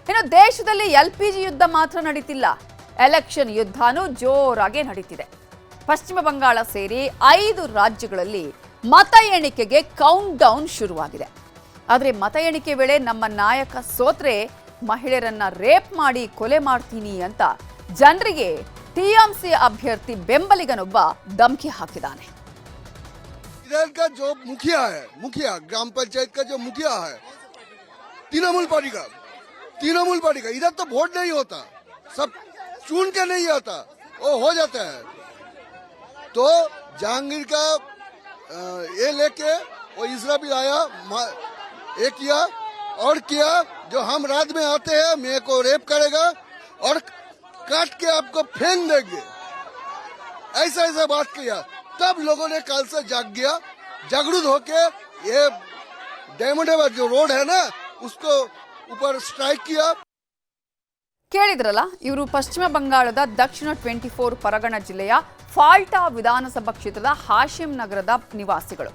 ಇನ್ನು ದೇಶದಲ್ಲಿ LPG ಯುದ್ಧ ಮಾತ್ರ ನಡೀತಿಲ್ಲ, ಎಲೆಕ್ಷನ್ ಯುದ್ಧನೂ ಜೋರಾಗಿ ನಡೀತಿದೆ. ಪಶ್ಚಿಮ ಬಂಗಾಳ ಸೇರಿ 5 ರಾಜ್ಯಗಳಲ್ಲಿ ಮತ ಎಣಿಕೆಗೆ ಕೌಂಟ್ ಡೌನ್ ಶುರುವಾಗಿದೆ. ಆದರೆ ಮತ ಎಣಿಕೆ ವೇಳೆ ನಮ್ಮ ನಾಯಕ ಸೋತ್ರೆ ಮಹಿಳೆಯರನ್ನ ರೇಪ್ ಮಾಡಿ ಕೊಲೆ ಮಾಡ್ತೀನಿ ಅಂತ ಜನರಿಗೆ TMC ಅಭ್ಯರ್ಥಿ ಬೆಂಬಲಿಗನೊಬ್ಬ ಧಮಕಿ ಹಾಕಿದ್ದಾನೆ. इधर का जो मुखिया है, मुखिया ग्राम पंचायत का जो मुखिया है, तृणमूल पार्टी का इधर तो वोट नहीं होता, सब चुन के नहीं आता, वो हो जाता है. तो जहांगीर का ये लेके वो इजराइल आया, ये किया और किया, जो हम रात में आते हैं मेरे को रेप करेगा और काट के आपको फेंक देंगे, ऐसा बात किया. तब लोगों ने कल से जागरूक होके ये डायमंड जो रोड है ना उसको ऊपर स्ट्राइक किया. ಕೇಳಿದ್ರಲ್ಲ, ಇವರು ಪಶ್ಚಿಮ ಬಂಗಾಳದ ದಕ್ಷಿಣ 24 ಪರಗಣ ಜಿಲ್ಲೆಯ ಫಾಲ್ಟಾ ವಿಧಾನಸಭಾ ಕ್ಷೇತ್ರದ ಹಾಶಿಂ ನಗರದ ನಿವಾಸಿಗಳು.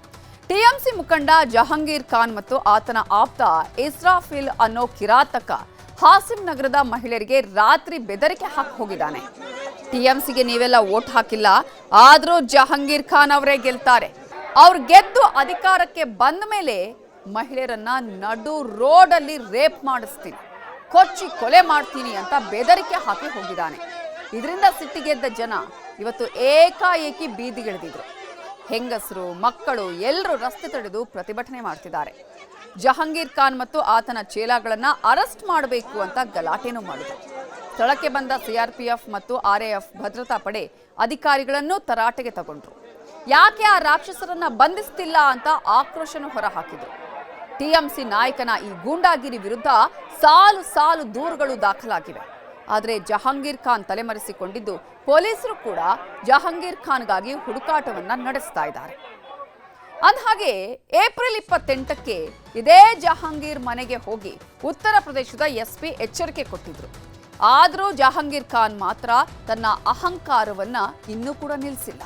TMC ಮುಖಂಡ ಜಹಾಂಗೀರ್ ಖಾನ್ ಮತ್ತು ಆತನ ಆಪ್ತ ಇಸ್ರಾಫಿಲ್ ಅನ್ನೋ ಕಿರಾತಕ ಹಾಸಿಂ ನಗರದ ಮಹಿಳೆಯರಿಗೆ ರಾತ್ರಿ ಬೆದರಿಕೆ ಹಾಕಿ ಹೋಗಿದ್ದಾನೆ. TMCಗೆ ನೀವೆಲ್ಲ ವೋಟ್ ಹಾಕಿಲ್ಲ, ಆದ್ರೂ ಜಹಾಂಗೀರ್ ಖಾನ್ ಅವರೇ ಗೆಲ್ತಾರೆ, ಅವ್ರು ಗೆದ್ದು ಅಧಿಕಾರಕ್ಕೆ ಬಂದ ಮೇಲೆ ಮಹಿಳೆಯರನ್ನ ನಡು ರೋಡಲ್ಲಿ ರೇಪ್ ಮಾಡಿಸ್ತೀನಿ, ಕೊಚ್ಚಿ ಕೊಲೆ ಮಾಡ್ತೀನಿ ಅಂತ ಬೆದರಿಕೆ ಹಾಕಿ ಹೋಗಿದ್ದಾನೆ. ಇದರಿಂದ ಸಿಟ್ಟಿಗೆದ್ದ ಜನ ಇವತ್ತು ಏಕಾಏಕಿ ಬೀದಿಗಿಳಿದಿದ್ರು. ಹೆಂಗಸರು, ಮಕ್ಕಳು ಎಲ್ಲರೂ ರಸ್ತೆ ತಡೆದು ಪ್ರತಿಭಟನೆ ಮಾಡ್ತಿದ್ದಾರೆ. ಜಹಾಂಗೀರ್ ಖಾನ್ ಮತ್ತು ಆತನ ಚೇಲಾಗಳನ್ನ ಅರೆಸ್ಟ್ ಮಾಡಬೇಕು ಅಂತ ಗಲಾಟೆನೂ ಮಾಡಿದರು. ಸ್ಥಳಕ್ಕೆ ಬಂದ CRPF ಮತ್ತು RAF ಭದ್ರತಾ ಪಡೆ ಅಧಿಕಾರಿಗಳನ್ನು ತರಾಟೆಗೆ ತಗೊಂಡ್ರು. ಯಾಕೆ ಆ ರಾಕ್ಷಸರನ್ನ ಬಂಧಿಸ್ತಿಲ್ಲ ಅಂತ ಆಕ್ರೋಶನೂ ಹೊರಹಾಕಿದ್ರು. TMC ನಾಯಕನ ಈ ಗೂಂಡಾಗಿರಿ ವಿರುದ್ಧ ಸಾಲು ದೂರುಗಳು ದಾಖಲಾಗಿವೆ. ಆದರೆ ಜಹಾಂಗೀರ್ ಖಾನ್ ತಲೆಮರೆಸಿಕೊಂಡಿದ್ದು ಪೊಲೀಸರು ಕೂಡ ಜಹಾಂಗೀರ್ ಖಾನ್ಗಾಗಿ ಹುಡುಕಾಟವನ್ನ ನಡೆಸ್ತಾ ಇದ್ದಾರೆ. ಅಂದಹಾಗೆ ಏಪ್ರಿಲ್ 28ಕ್ಕೆ ಇದೇ ಜಹಾಂಗೀರ್ ಮನೆಗೆ ಹೋಗಿ ಉತ್ತರ ಪ್ರದೇಶದ SP ಎಚ್ಚರಿಕೆ ಕೊಟ್ಟಿದ್ರು. ಆದರೂ ಜಹಾಂಗೀರ್ ಖಾನ್ ಮಾತ್ರ ತನ್ನ ಅಹಂಕಾರವನ್ನ ಇನ್ನೂ ಕೂಡ ನಿಲ್ಲಿಸಿಲ್ಲ.